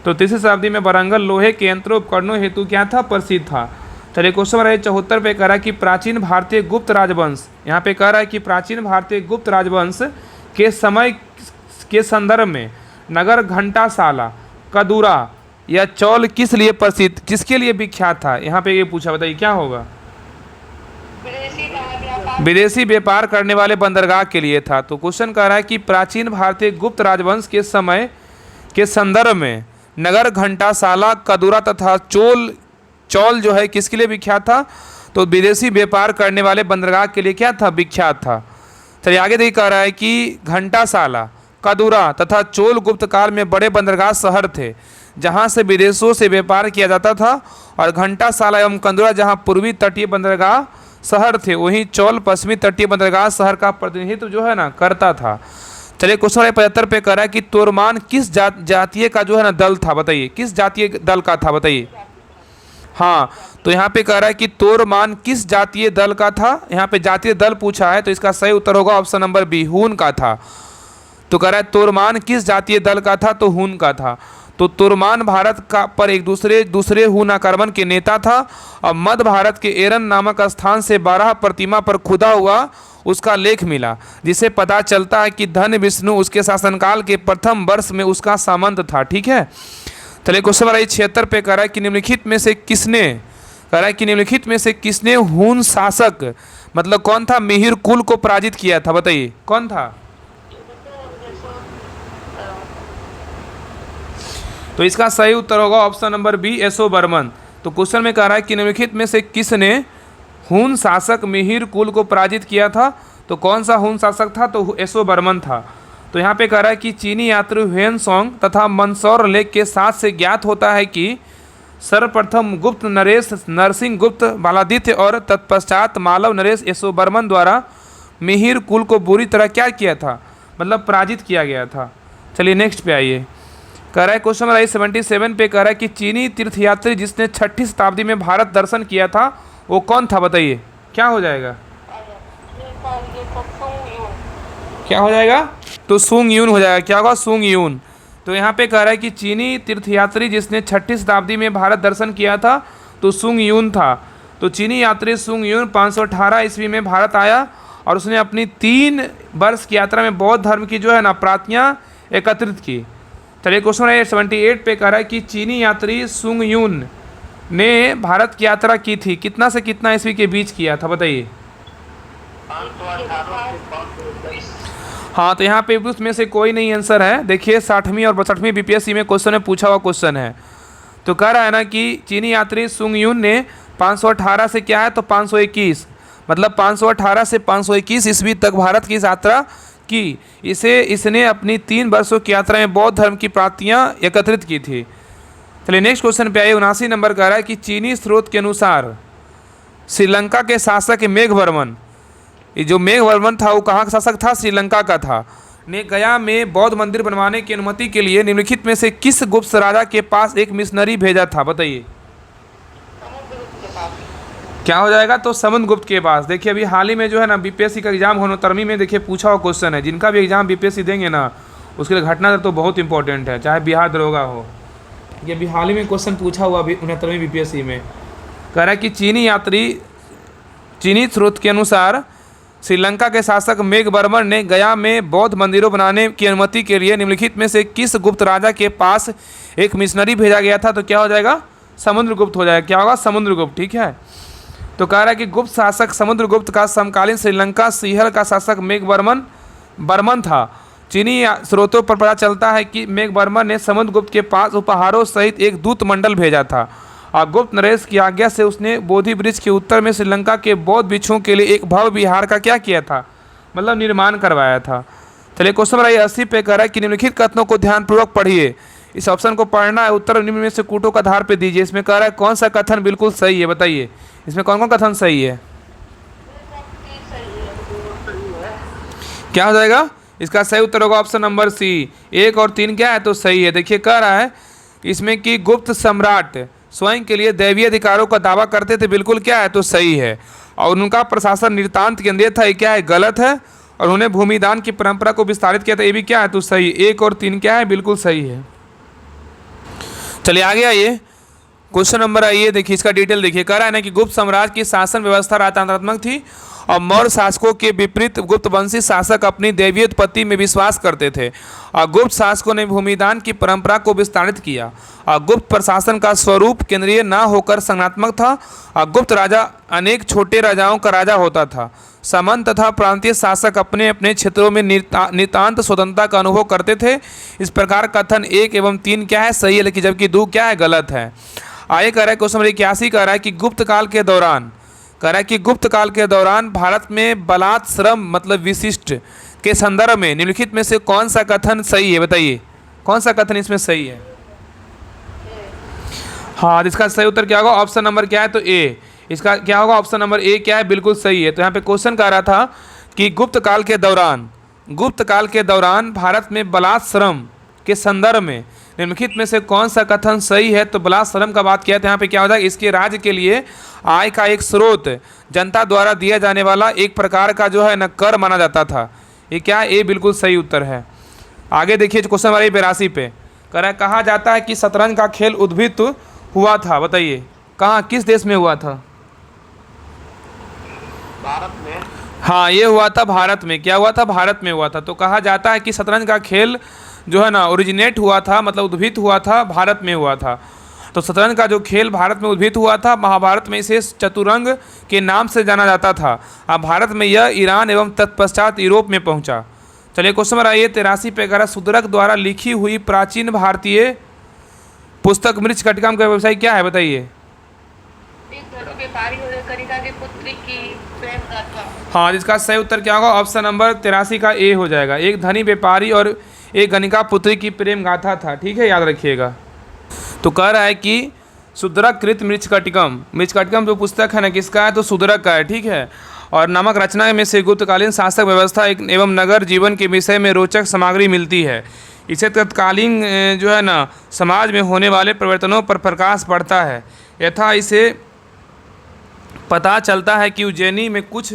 तो 3री शताब्दी में वारंगल लोहे के यंत्रों उपकरणों हेतु क्या था? प्रसिद्ध था। चलिए क्वेश्चन नंबर 74 पे कह रहा है कि प्राचीन भारतीय गुप्त राजवंश, यहाँ पे कह रहा है कि प्राचीन भारतीय गुप्त राजवंश के समय के संदर्भ में नगर, घंटाशाला, कदूरा या चौल किस लिए प्रसिद्ध, किसके लिए विख्यात था? यहाँ पे ये पूछा, बताइए क्या होगा? विदेशी व्यापार करने वाले बंदरगाह के लिए था। तो क्वेश्चन कह रहा है कि प्राचीन भारतीय गुप्त राजवंश के समय के संदर्भ में नगर, घंटाशाला, कदूरा तथा चौल जो है किसके लिए विख्यात था? तो विदेशी व्यापार करने वाले बंदरगाह के लिए क्या था? विख्यात था। चलिए आगे देखिए कह रहा है कि घंटाशाला, कदूरा तथा चोल गुप्त काल में बड़े बंदरगाह शहर थे जहां से विदेशों से व्यापार किया जाता था। और घंटाशाला एवं कदूरा जहां पूर्वी तटीय बंदरगाह शहर थे, वहीं चौल पश्चिमी तटीय बंदरगाह शहर का प्रतिनिधित्व जो है ना करता था। चलिए क्वेश्चन 75 पे कह रहा है कि तोरमान किस जातीय का जो है ना दल था? बताइए किस जातीय दल का था? बताइए। हाँ, तो यहाँ पे कह रहा है कि तोरमान किस जातीय दल का था? यहाँ पे जातीय दल पूछा है तो इसका सही उत्तर होगा ऑप्शन नंबर बी, हून का था। तो कह रहा है तोरमान किस जातीय दल का था? तो हून का था। तो तोरमान भारत का पर एक दूसरे हून आक्रमण के नेता था और मध्य भारत के एरन नामक स्थान से 12 प्रतिमा पर खुदा हुआ उसका लेख मिला, जिसे पता चलता है कि धन विष्णु उसके शासनकाल के प्रथम वर्ष में उसका सामंत था। ठीक है, चलिए क्वेश्चन नंबर 76 पे कह रहा है कि निम्नलिखित में से किसने हून शासक मतलब कौन था मिहिर कुल को पराजित किया था? बताइए कौन था? तो इसका सही उत्तर होगा ऑप्शन नंबर बी, एसो बर्मन। तो क्वेश्चन में कह रहा है कि निम्नलिखित में से किसने हून शासक मिहिर कुल को पराजित किया था? तो कौन सा हून शासक था? तो एसो बर्मन था। तो यहाँ पे कह रहा है कि चीनी यात्री ह्वेनसोंग तथा मंदसौर लेख के साथ से ज्ञात होता है कि सर्वप्रथम गुप्त नरेश नरसिंह गुप्त बालादित्य और तत्पश्चात मालव नरेश एसो बर्मन द्वारा मिहिर कुल को बुरी तरह क्या किया था? मतलब पराजित किया गया था। चलिए नेक्स्ट पे आइए। कह रहा है क्वेश्चन नंबर 77 पे कह रहा है कि चीनी तीर्थयात्री जिसने 6ठी शताब्दी में भारत दर्शन किया था वो कौन था? बताइए क्या हो जाएगा? क्या हो जाएगा? तो सुंग यून हो जाएगा। क्या होगा? सुंग यून। तो यहाँ पे कह रहा है कि चीनी तीर्थयात्री जिसने 6ठी शताब्दी में भारत दर्शन किया था तो सुंग यून था। तो चीनी यात्री सुंग यून 518 ईस्वी में भारत आया और उसने अपनी 3 वर्ष की यात्रा में बौद्ध धर्म की जो है ना प्रार्थना एकत्रित की। चलिए क्वेश्चन 78 पे कह रहा है कि चीनी यात्री सुंग यून ने भारत की यात्रा की थी, कितना से कितना ईस्वी के बीच किया था? बताइए। हाँ, तो यहाँ पे उसमें से कोई नहीं आंसर है। देखिए 60वीं और 62वीं बीपीएससी में क्वेश्चन में पूछा हुआ क्वेश्चन है। तो कह रहा है ना कि चीनी यात्री सुंग यून ने 518 से क्या है तो 521, मतलब 518 से 521 ईस्वी तक भारत की यात्रा की। इसने अपनी 3 वर्षों की यात्रा में बौद्ध धर्म की प्राप्तियां एकत्रित की थी। चलिए नेक्स्ट क्वेश्चन पे आइए। 79 नंबर का रहा है कि चीनी स्रोत के अनुसार श्रीलंका के शासक मेघवर्मन, ये जो मेघवर्मन था वो कहाँ का शासक था? श्रीलंका का था, ने गया में बौद्ध मंदिर बनवाने की अनुमति के लिए निम्नलिखित में से किस गुप्त राजा के पास एक मिशनरी भेजा था? बताइए क्या हो जाएगा? तो समुद्रगुप्त के पास। देखिए अभी हाल ही में जो है ना बीपीएससी का एग्जाम होनोतर्मी में देखिए पूछा हुआ क्वेश्चन है। जिनका भी एग्जाम बीपीएससी देंगे ना उसके लिए घटना तो बहुत इंपॉर्टेंट है, चाहे बिहार दरोगा हो। ये अभी हाल ही में क्वेश्चन पूछा हुआ 69वीं बीपीएससी में, कह रहा है कि चीनी स्रोत के अनुसार श्रीलंका के शासक मेघवर्मन ने गया में बौद्ध मंदिरों बनाने की अनुमति के लिए निम्नलिखित में से किस गुप्त राजा के पास एक मिशनरी भेजा गया था? तो क्या हो जाएगा? समुद्रगुप्त हो जाएगा। क्या होगा? समुद्रगुप्त। ठीक है, तो कह रहा है कि गुप्त शासक समुद्रगुप्त का समकालीन श्रीलंका सिंहल का शासक मेघवर्मन था। चीनी स्रोतों पर पता चलता है कि मेघवर्मन ने समुद्रगुप्त के पास उपहारों सहित एक दूत मंडल भेजा था और गुप्त नरेश की आज्ञा से उसने बोधि वृक्ष के उत्तर में श्रीलंका के बौद्ध भिक्षुओं के लिए एक भव्य विहार का क्या किया था? मतलब निर्माण करवाया था। चलिए क्वेश्चन नंबर 80 पे कह रहा है कि निम्नलिखित कथनों को ध्यानपूर्वक पढ़िए। इस ऑप्शन को पढ़ना है, उत्तर निम्न में से कूटों का आधार पे दीजिए। इसमें कह रहा है कौन सा कथन बिल्कुल सही है? बताइए इसमें कौन कौन कथन सही है? क्या हो जाएगा? इसका सही उत्तर होगा ऑप्शन नंबर सी। 1 और 3 क्या है तो सही है। देखिए कह रहा है इसमें कि गुप्त सम्राट स्वयं के लिए दैवीय अधिकारों का दावा करते थे, बिल्कुल क्या है तो सही है। और उनका प्रशासन नितांत केंद्रीय था, ये क्या है? गलत है। और उन्हें भूमिदान की परंपरा को विस्तारित किया था, ये भी क्या है तो सही। 1 और 3 क्या है? बिल्कुल सही है। चलिए आगे आइए, क्वेश्चन नंबर आइए। देखिए इसका डिटेल देखिए। कह रहा है ना कि गुप्त साम्राज्य की शासन व्यवस्था राजतंत्रात्मक थी और मौर्य शासकों के विपरीत गुप्त वंशी शासक अपनी दैवीय उत्पत्ति में विश्वास करते थे और गुप्त शासकों ने भूमिदान की परंपरा को विस्तारित किया और गुप्त प्रशासन का स्वरूप केंद्रीय न होकर संघात्मक था और गुप्त राजा अनेक छोटे राजाओं का राजा होता था। सामंत तथा प्रांतीय शासक अपने अपने क्षेत्रों में नितांत स्वतंत्रता का अनुभव करते थे। इस प्रकार कथन 1 एवं 3 क्या है? सही है, लेकिन जबकि 2 क्या है? गलत है। आगे कह रहा है क्वेश्चन नंबर 81 कह रहा है कि गुप्त काल के दौरान भारत में बलात् श्रम मतलब विशिष्ट के संदर्भ में निम्नलिखित में से कौन सा कथन सही है? बताइए कौन सा कथन इसमें सही है? हाँ, इसका सही उत्तर क्या होगा? ऑप्शन नंबर क्या है तो ए। इसका क्या होगा? ऑप्शन नंबर ए क्या है? बिल्कुल सही है। तो यहाँ पे क्वेश्चन कह रहा था कि गुप्त काल के दौरान भारत में बलात् श्रम के संदर्भ में निम्नलिखित में से कौन सा कथन सही है? तो बलात् श्रम का बात किया था। यहाँ पे क्या होता है? इसके राज्य के लिए आय का एक स्रोत जनता द्वारा दिया जाने वाला एक प्रकार का जो है न कर माना जाता था। ये क्या है? ए बिल्कुल सही उत्तर है। आगे देखिए क्वेश्चन नंबर 82 पे कह रहा है कहा जाता है कि शतरंज का खेल उद्भित हुआ था। बताइए कहाँ, किस देश में हुआ था? भारत में। हाँ, ये हुआ था भारत में। क्या हुआ था? भारत में हुआ था। तो कहा जाता है कि शतरंज का खेल जो है ना ओरिजिनेट हुआ था, मतलब उद्भित हुआ था, भारत में हुआ था। तो शतरंज का जो खेल भारत में उद्भित हुआ था, महाभारत में इसे चतुरंग के नाम से जाना जाता था। अब भारत में यह ईरान एवं तत्पश्चात यूरोप में पहुंचा। चलिए क्वेश्चन नंबर आइए 83 पे कह रहा शूद्रक द्वारा लिखी हुई प्राचीन भारतीय पुस्तक मृच्छकटिकम का व्यवसाय क्या है? बताइए। हाँ, जिसका सही उत्तर क्या होगा? ऑप्शन नंबर 83 का ए हो जाएगा। एक धनी व्यापारी और एक गणिका पुत्री की प्रेम गाथा था। ठीक है, याद रखिएगा। तो कह रहा है कि शूद्रक कृत मृच्छकटिकम जो पुस्तक है ना किसका है? तो शूद्रक का है। ठीक है, और नामक रचना में से गुप्तकालीन शासक व्यवस्था एवं नगर जीवन के विषय में रोचक सामग्री मिलती है। इसे तत्कालीन जो है ना समाज में होने वाले परिवर्तनों पर प्रकाश पड़ता है। यथा इसे पता चलता है कि उज्जैनी में कुछ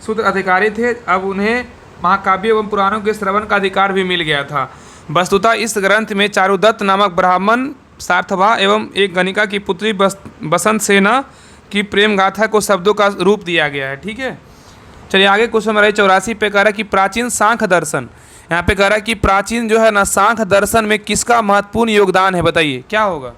शूद्र अधिकारी थे, अब उन्हें महाकाव्य एवं पुराणों के श्रवण का अधिकार भी मिल गया था। वस्तुतः इस ग्रंथ में चारुदत्त नामक ब्राह्मण सार्थभा एवं एक गणिका की पुत्री बसंत सेना की प्रेम गाथा को शब्दों का रूप दिया गया है। ठीक है, चलिए आगे क्वेश्चन नंबर 84 पे कह रहा है कि प्राचीन सांख्य दर्शन, यहाँ पे कह रहा है कि प्राचीन जो है ना सांख्य दर्शन में किसका महत्वपूर्ण योगदान है? बताइए क्या होगा?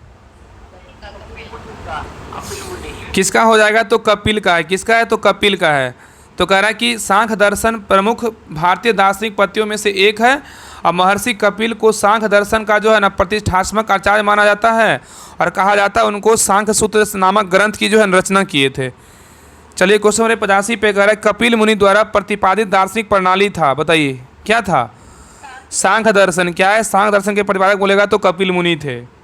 किसका हो जाएगा? तो कपिल का है। किसका है? तो कपिल का है। तो कह रहा है कि सांख्य दर्शन प्रमुख भारतीय दार्शनिक पत्तियों में से एक है अब महर्षि कपिल को सांख्य दर्शन का जो है ना प्रतिष्ठात्मक आचार्य माना जाता है और कहा जाता है उनको सांख्य सूत्र नामक ग्रंथ की जो है रचना किए थे। चलिए क्वेश्चन नंबर 85 पे कह रहा है कपिल मुनि द्वारा प्रतिपादित दार्शनिक प्रणाली था, बताइए क्या था? सांख्य दर्शन। क्या है? सांख्य दर्शन के प्रतिपादक बोलेगा तो कपिल मुनि थे।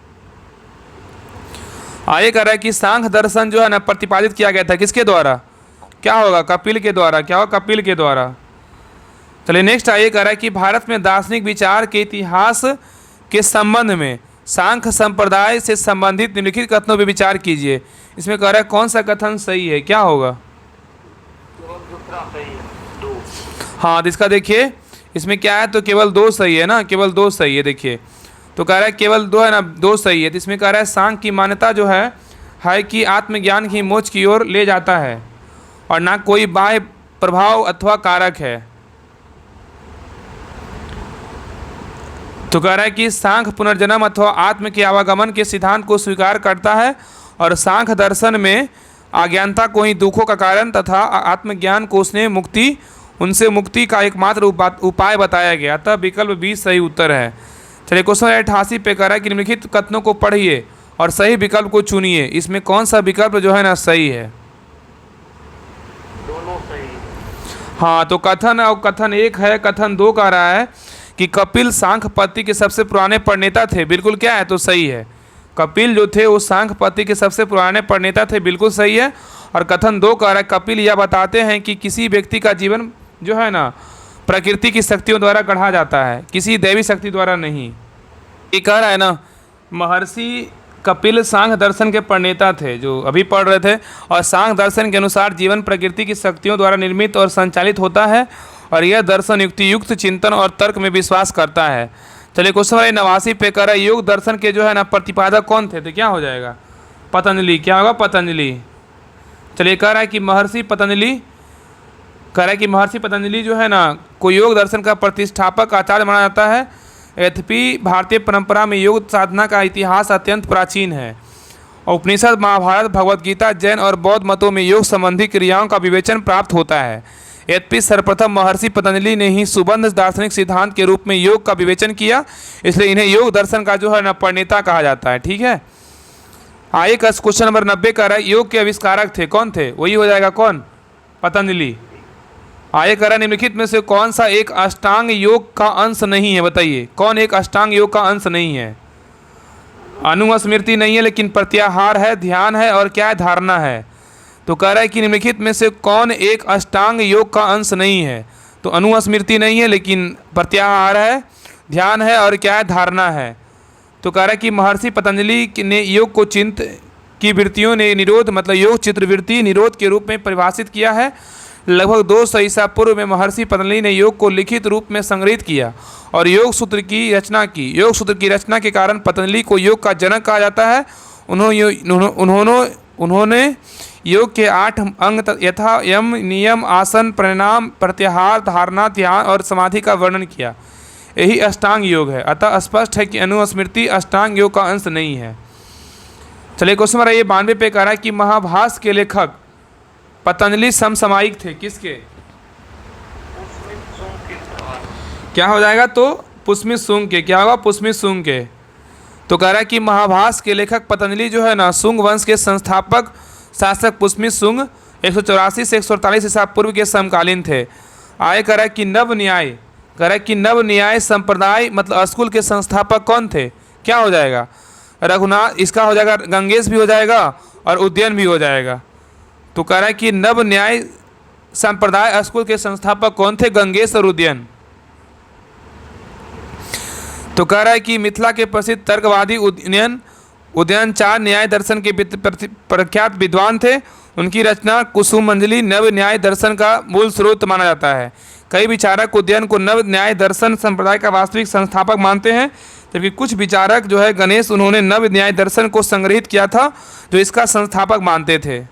आगे कह रहा है कि सांख्य दर्शन जो है ना प्रतिपादित किया गया था किसके द्वारा? क्या होगा? कपिल के द्वारा। क्या होगा? कपिल के द्वारा। चलिए नेक्स्ट आइए कह रहा है कि भारत में दार्शनिक विचार के इतिहास के संबंध में सांख्य संप्रदाय से संबंधित निम्नलिखित कथनों पर विचार कीजिए। इसमें कह रहा है कौन सा कथन सही है? क्या होगा? हाँ, तो इसका देखिए इसमें क्या है, तो केवल 2 सही है ना, केवल 2 सही है। देखिए तो कह रहा है केवल 2 है ना, 2 सही है। तो इसमें कह रहा है सांख्य की मान्यता जो है कि आत्मज्ञान ही मोक्ष की ओर ले जाता है और ना कोई बाह्य प्रभाव अथवा कारक है। तो कह रहा है कि सांख्य पुनर्जन्म अथवा आत्म के आवागमन के सिद्धांत को स्वीकार करता है और सांख्य दर्शन में अज्ञानता को ही दुखों का कारण तथा आत्मज्ञान को उनसे मुक्ति का एकमात्र उपाय बताया गया। अतः विकल्प 20 सही उत्तर है। चलिए क्वेश्चन 88 पे कह रहा है कि निम्नलिखित कथनों को पढ़िए और सही विकल्प को चुनिए। इसमें कौन सा विकल्प जो है ना सही है? दोनों सही। हाँ, तो कथन और कथन 1 है, कथन 2 कह रहा है कि कपिल सांख्य पद्धति के सबसे पुराने प्रणेता थे। बिल्कुल क्या है? तो सही है। कपिल जो थे वो सांख्य पद्धति के सबसे पुराने प्रणेता थे, बिल्कुल सही है। और कथन 2 कह रहा है कपिल यह बताते हैं कि किसी व्यक्ति का जीवन जो है ना प्रकृति की शक्तियों द्वारा गढ़ा जाता है, किसी दैवी शक्ति द्वारा नहीं। ये कह रहा है ना महर्षि कपिल सांख्य दर्शन के प्रणेता थे जो अभी पढ़ रहे थे, और सांख्य दर्शन के अनुसार जीवन प्रकृति की शक्तियों द्वारा निर्मित और संचालित होता है और यह दर्शन युक्त चिंतन और तर्क में विश्वास करता है। चलिए क्वेश्चन नंबर 89 पे कह रहा है योग दर्शन के जो है ना प्रतिपादक कौन थे? तो क्या हो जाएगा? पतंजलि। क्या होगा? पतंजलि। चलिए कह रहा है कि महर्षि पतंजलि जो है ना को योग दर्शन का प्रतिष्ठापक आचार्य माना जाता है। यद्यपि भारतीय परंपरा में योग साधना का इतिहास अत्यंत प्राचीन है और उपनिषद, महाभारत, भगवद गीता, जैन और बौद्ध मतों में योग संबंधी क्रियाओं का विवेचन प्राप्त होता है। यद्यपि सर्वप्रथम महर्षि पतंजलि ने ही सुबंध दार्शनिक सिद्धांत के रूप में योग का विवेचन किया, इसलिए इन्हें योग दर्शन का जो है ना प्रणेता कहा जाता है। ठीक है। आइए क्वेश्चन नंबर 90 का है योग के आविष्कारक थे कौन थे? वही हो जाएगा कौन? पतंजलि। आइए कह रहा निम्नलिखित में से कौन सा एक अष्टांग योग का अंश नहीं है? बताइए कौन एक अष्टांग योग का अंश नहीं है? अनुस्मृति नहीं है, लेकिन प्रत्याहार है, ध्यान है और क्या है? धारणा है। तो कह रहा है कि निम्नलिखित में से कौन एक अष्टांग योग का अंश नहीं है? तो अनुस्मृति नहीं है, लेकिन प्रत्याहार है, ध्यान है और क्या है? धारणा है। तो कह रहा है कि महर्षि पतंजलि ने योग को चिंत की वृत्तियों ने निरोध मतलब योग चित्रवृत्ति निरोध के रूप में परिभाषित किया है। लगभग 200 ईसा पूर्व में महर्षि पतंजलि ने योग को लिखित रूप में संग्रहित किया और योग सूत्र की रचना की। योग सूत्र की रचना के कारण पतंजलि को योग का जनक कहा जाता है। उन्होंने योग के 8 अंग यथा यम, नियम, आसन, प्राणायाम, प्रत्याहार, धारणा, ध्यान और समाधि का वर्णन किया। यही अष्टांग योग है। अतः स्पष्ट है कि अनुस्मृति अष्टांग योग का अंश नहीं है। चलिए क्वेश्चन नंबर 92 पे कह रहा है कि महाभाष्य के लेखक पतंजलि समसामयिक थे किसके? क्या हो जाएगा? तो पुष्मित शुंग के। क्या होगा? पुष्मित शुंग के। तो कह रहा है कि महाभाष्य के लेखक पतंजलि जो है ना शुंग वंश के संस्थापक शासक पुष्मित शुंग 184 से 148 ईसा पूर्व के समकालीन थे। आगे कह रहा है कि नव न्याय संप्रदाय मतलब स्कूल के संस्थापक कौन थे? क्या हो जाएगा? रघुनाथ। इसका हो जाएगा गंगेश भी हो जाएगा और उद्यन भी हो जाएगा। तो कह रहा है कि नव न्याय संप्रदाय स्कूल के संस्थापक कौन थे? गंगेश और उद्यन। तो कह रहा है कि मिथिला के प्रसिद्ध तर्कवादी उदयन 4 न्याय दर्शन के प्रख्यात विद्वान थे। उनकी रचना कुसुम मंजरी नव न्याय दर्शन का मूल स्रोत माना जाता है। कई विचारक उदयन को नव न्याय दर्शन संप्रदाय का वास्तविक संस्थापक मानते हैं, जबकि कुछ विचारक जो है गणेश उन्होंने नव न्याय दर्शन को संग्रहित किया था जो इसका संस्थापक मानते थे।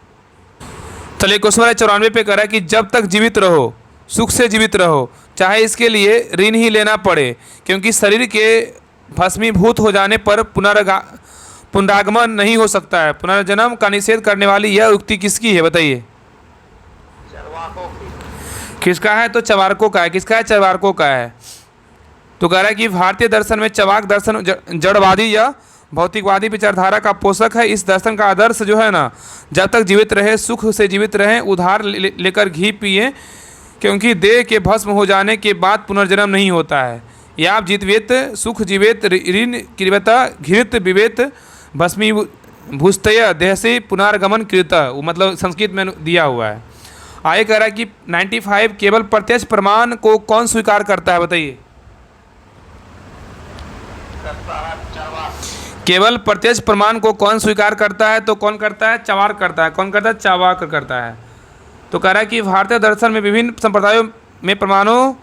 चलिए क्वेश्चन नंबर 94 पे कह रहा है कि जब तक जीवित रहो सुख से जीवित रहो, चाहे इसके लिए ऋण ही लेना पड़े, क्योंकि शरीर के भस्मीभूत हो जाने पर पुनरागमन नहीं हो सकता है। पुनर्जन्म का निषेध करने वाली यह उक्ति किसकी है? बताइए। चरवाकों की। किसका है? तो चरवाकों का है। किसका है? चरवाकों का है। तो कह रहा है कि भारतीय दर्शन में चवाक दर्शन जड़वादी या भौतिकवादी विचारधारा का पोषक है। इस दर्शन का आदर्श जो है ना, जब तक जीवित रहे सुख से जीवित रहें, उधार लेकर घी पिए, क्योंकि देह के भस्म हो जाने के बाद पुनर्जन्म नहीं होता है। याप जीतवेत सुख जीवेत ऋण कृवता घृत विवेत भस्मी भूस्तय देह से पुनर्गमन कृत, वो मतलब संस्कृत में दिया हुआ है। आगे कह रहा है कि 95 केवल प्रत्यक्ष प्रमाण को कौन स्वीकार करता है, बताइए। केवल प्रत्यक्ष प्रमाण को कौन स्वीकार करता है, तो कौन करता है? चवाक करता है। कौन करता है? चवाक करता है। तो कह रहा है कि भारतीय दर्शन में विभिन्न संप्रदायों में प्रमाणों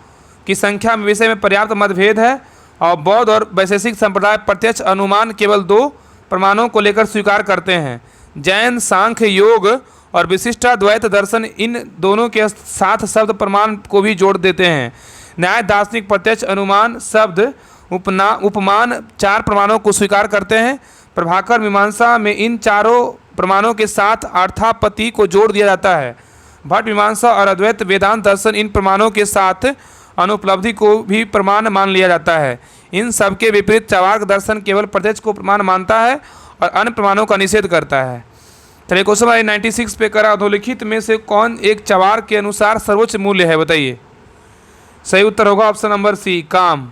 की संख्या में विषय में पर्याप्त मतभेद है, और बौद्ध और वैशेषिक संप्रदाय प्रत्यक्ष अनुमान केवल 2 प्रमाणों को लेकर स्वीकार करते हैं। जैन सांख्य योग और विशिष्टाद्वैत दर्शन इन दोनों के साथ शब्द प्रमाण को भी जोड़ देते हैं। न्याय दार्शनिक प्रत्यक्ष अनुमान शब्द उपमान 4 प्रमाणों को स्वीकार करते हैं। प्रभाकर मीमांसा में इन चारों प्रमाणों के साथ अर्थापत्ति को जोड़ दिया जाता है। भट्ट मीमांसा और अद्वैत वेदांत दर्शन इन प्रमाणों के साथ अनुपलब्धि को भी प्रमाण मान लिया जाता है। इन सबके विपरीत चवाक दर्शन केवल प्रत्यक्ष को प्रमाण मानता है और अन्य प्रमाणों का निषेध करता है। चलिए क्वेश्चन 96 पे करा, अधोलिखित में से कौन एक चवाक के अनुसार सर्वोच्च मूल्य है, बताइए। सही उत्तर होगा ऑप्शन नंबर सी, काम।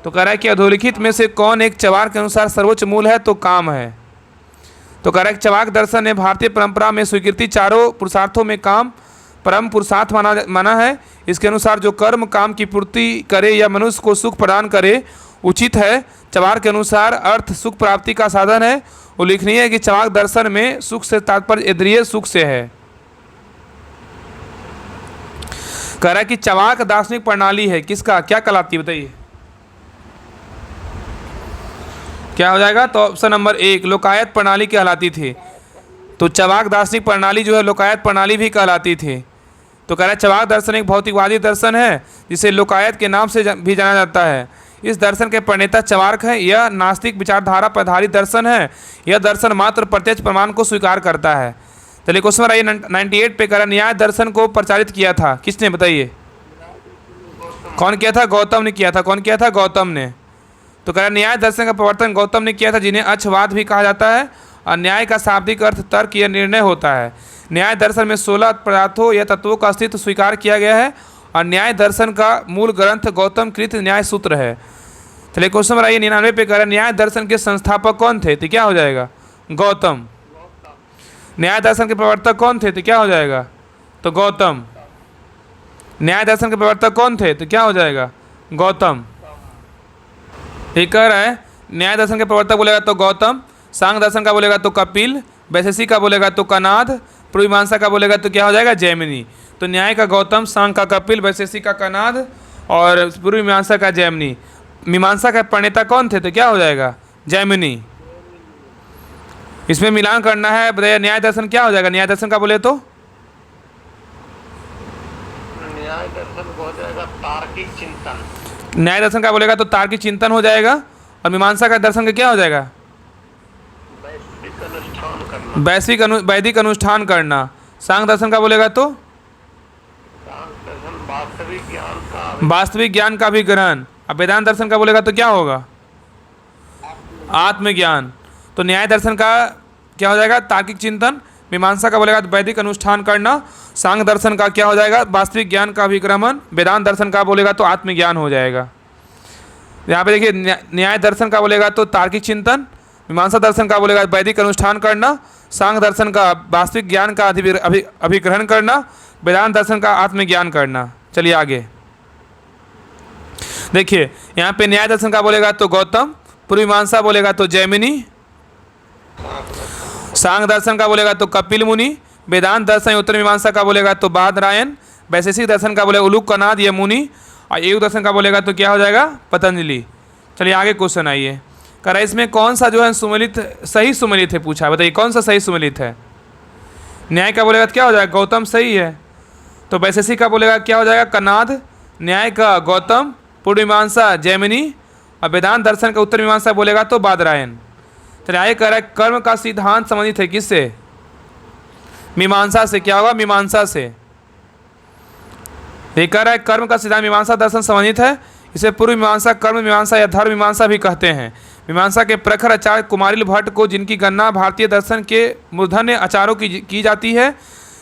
तो कह रहा है कि अधोलिखित में से कौन एक चवाक के अनुसार सर्वोच्च मूल्य है, तो काम है। तो कह रहा है कि चवाक दर्शन ने भारतीय परंपरा में स्वीकृति चारों पुरुषार्थों में काम परम पुरुषार्थ माना है। इसके अनुसार जो कर्म काम की पूर्ति करे या मनुष्य को सुख प्रदान करे उचित है। चवाक के अनुसार अर्थ सुख प्राप्ति का साधन है। उल्लेखनीय है कि चवाक दर्शन में सुख से तात्पर्य इंद्रिय सुख से है। कह रहा है कि चवाक दार्शनिक प्रणाली है किसका, क्या कहलाती है, बताइए। क्या हो जाएगा? तो ऑप्शन नंबर 1 लोकायत प्रणाली कहलाती थी। तो चवाक दार्शनिक प्रणाली जो है लोकायत प्रणाली भी कहलाती थी। तो कह रहा है चवाक दर्शन एक भौतिकवादी दर्शन है जिसे लोकायत के नाम से भी जाना जाता है। इस दर्शन के प्रणेता चवाक है। यह नास्तिक विचारधारा पर आधारित दर्शन है। यह दर्शन मात्र प्रत्यक्ष प्रमाण को स्वीकार करता है। चलिए क्वेश्चन आइए 98 पे करा, न्याय दर्शन को प्रचारित किया था किसने, बताइए। कौन किया था? गौतम ने किया था। कौन किया था? गौतम ने। तो कह रहा न्याय दर्शन का प्रवर्तन गौतम ने किया था, जिन्हें अच्छवाद भी कहा जाता है। और न्याय का शाब्दिक अर्थ तर्क या निर्णय होता है। न्याय दर्शन में 16 पदार्थों या तत्वों का अस्तित्व स्वीकार किया गया है और न्याय दर्शन का मूल ग्रंथ गौतम कृत न्याय सूत्र है। चलिए क्वेश्चन नंबर आइए 99 पे कह रहा है न्याय दर्शन के संस्थापक कौन थे, तो क्या हो जाएगा? गौतम। न्याय दर्शन के प्रवर्तक कौन थे, तो क्या हो जाएगा? तो गौतम। न्याय दर्शन के प्रवर्तक कौन थे, तो क्या हो जाएगा? गौतम। ठीक कह रहा है न्याय दर्शन के प्रवर्तक बोलेगा तो गौतम, सांख्य दर्शन का बोलेगा तो कपिल, वैशेषिक का बोलेगा तो कनाद, पूर्व मीमांसा का बोलेगा तो क्या हो जाएगा? जैमिनी। तो न्याय का गौतम, सांख्य का कपिल, वैशेषिक का कनाद और पूर्व मीमांसा का जैमिनी। मीमांसा का प्रणेता कौन थे, तो क्या हो जाएगा? जैमिनी। इसमें मिलान करना है, बताइए न्याय दर्शन क्या हो जाएगा? न्याय दर्शन का बोले तो न्याय दर्शन हो जाएगा तार्किक चिंतन। न्याय दर्शन का बोलेगा तो तार्किक चिंतन हो जाएगा। और मीमांसा का दर्शन का क्या हो जाएगा? वैदिक अनुष्ठान करना। सांख्य दर्शन का बोलेगा तो वास्तविक ज्ञान का भी ग्रहण। अब वेदांत दर्शन का बोलेगा तो क्या होगा? आत्मज्ञान। तो न्याय दर्शन का क्या हो जाएगा? तार्किक चिंतन। मीमांसा का बोलेगा तो वैदिक अनुष्ठान करना। सांख्य दर्शन का क्या हो जाएगा? वास्तविक ज्ञान का अभिक्रमण। वेदांत दर्शन का बोलेगा तो आत्मज्ञान हो जाएगा। यहाँ पे देखिए न्याय दर्शन का बोलेगा तो तार्किक चिंतन, मीमांसा दर्शन का बोलेगा वैदिक अनुष्ठान करना, सांख्य दर्शन का वास्तविक ज्ञान का अभिग्रहण करना, वेदांत दर्शन का आत्मज्ञान करना। चलिए आगे देखिए यहाँ पे न्याय दर्शन का बोलेगा तो गौतम, पूर्व मीमांसा बोलेगा तो जैमिनी, सांख्य दर्शन का बोलेगा तो कपिल मुनि, वेदांत दर्शन उत्तर मीमांसा का बोलेगा तो बादरायण, वैशेषिक दर्शन का बोलेगा उलूक कनाद ये मुनि, और योग दर्शन का बोलेगा तो क्या हो जाएगा? पतंजलि। चलिए आगे क्वेश्चन आइए। कह रहा है इसमें कौन सा जो है सुमेलित सही सुमेलित है, पूछा है, बताइए कौन सा सही सुमेलित है? न्याय का बोलेगा तो क्या हो जाएगा? गौतम सही है। तो वैशेषिक का बोलेगा क्या हो जाएगा? कनाद, न्याय का गौतम, पूर्व मीमांसा जैमिनी, और वेदांत दर्शन का उत्तर मीमांसा बोलेगा तो बादरायण। चलिए आगे कह रहा है कर्म का सिद्धांत संबंधित है किससे? मीमांसा से। क्या होगा? मीमांसा से। ये कह रहा है कर्म का सिद्धांत मीमांसा दर्शन संबंधित है। इसे पूर्व मीमांसा, कर्म मीमांसा या धर्म मीमांसा भी कहते हैं। मीमांसा के प्रखर आचार्य कुमारिल भट्ट को, जिनकी गणना भारतीय दर्शन के मूर्धन्य आचार्यों की जाती है,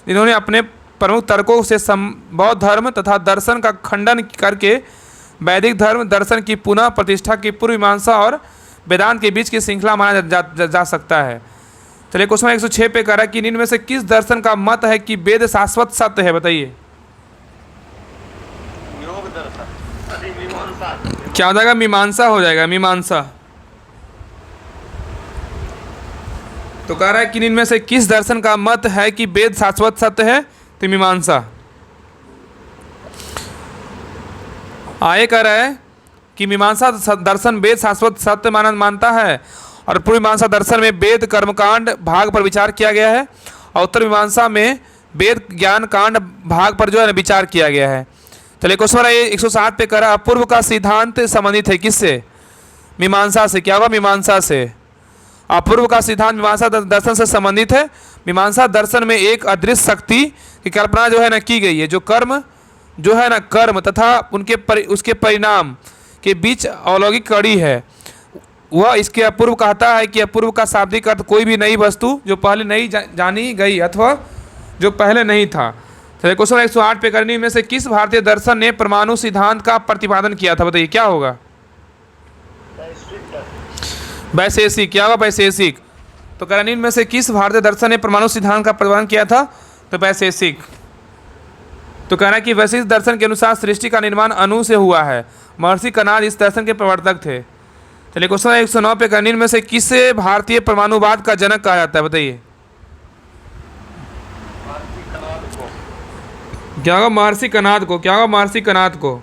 जिन्होंने अपने प्रमुख तर्कों से बौद्ध धर्म तथा दर्शन का खंडन करके वैदिक धर्म दर्शन की पुनः प्रतिष्ठा की पूर्व मीमांसा और वेदांत के बीच की श्रृंखला माना जा सकता है। चलिए क्वेश्चन 106 पे कह रहा है कि इनमें से किस दर्शन का मत है कि वेद शाश्वत सत्य है, बताइए। योग दर्शन, अभी मीमांसा। क्या हो जाएगा? मीमांसा हो जाएगा, मीमांसा। तो कह रहा है कि इनमें से किस दर्शन का मत है कि वेद शाश्वत सत्य है, तो मीमांसा। आगे कह रहा है कि मीमांसा दर्शन वेद शाश्वत सत्य मानता है और पूर्व मीमांसा दर्शन में वेद कर्मकांड भाग पर विचार किया गया है और उत्तर मीमांसा में वेद ज्ञान कांड भाग पर जो है विचार किया गया है। चलिए क्वेश्चन 107 पे कह रहा है अपूर्व का सिद्धांत संबंधित है किससे? मीमांसा से। क्या होगा? मीमांसा से। अपूर्व का सिद्धांत मीमांसा दर्शन से संबंधित है। मीमांसा दर्शन में एक अदृश्य शक्ति की कल्पना जो है ना की गई है, जो कर्म जो है ना कर्म तथा उसके परिणाम के बीच अलौकिक कड़ी है, वह इसके अपूर्व कहता है कि अपूर्व का शाब्दिक अर्थ कोई भी नई वस्तु जो पहले नहीं जानी गई अथवा जो पहले नहीं था। चलिए क्वेश्चन 108 पे करनी में से किस भारतीय दर्शन ने परमाणु सिद्धांत का प्रतिपादन किया था, बताइए क्या होगा? वैशेषिक। क्या होगा? वैशेषिक। तो करनी में से किस भारतीय दर्शन ने परमाणु सिद्धांत का प्रतिपादन किया था, तो वैशेषिक। तो कहना कि वैशेषिक दर्शन के अनुसार सृष्टि का निर्माण अणु से हुआ है। महर्षि कणाद इस दर्शन के प्रवर्तक थे। चलिए क्वेश्चन 109 पे करनी में से किसे भारतीय परमाणुवाद का जनक कहा जाता है, बताइए। क्या होगा? महर्षि कणाद को। क्या होगा? महर्षि कणाद को।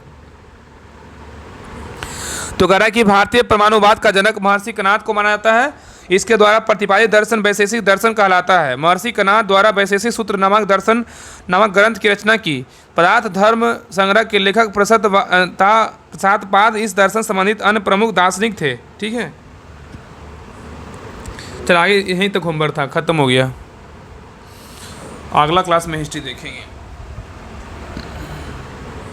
तो कह रहा है कि भारतीय परमाणुवाद का जनक महर्षि कणाद को माना जाता है। इसके द्वारा प्रतिपादित दर्शन वैशेषिक दर्शन कहलाता है। महर्षि कणाद द्वारा वैशेषिक सूत्र नामक दर्शन नामक ग्रंथ की रचना की। पदार्थ धर्म संग्रह के लेखक प्रसादपाद इस दर्शन संबंधित अन्य प्रमुख दार्शनिक थे। ठीक है, चल आगे यहीं तक होमवर्क था, खत्म हो गया। अगला क्लास में हिस्ट्री देखेंगे।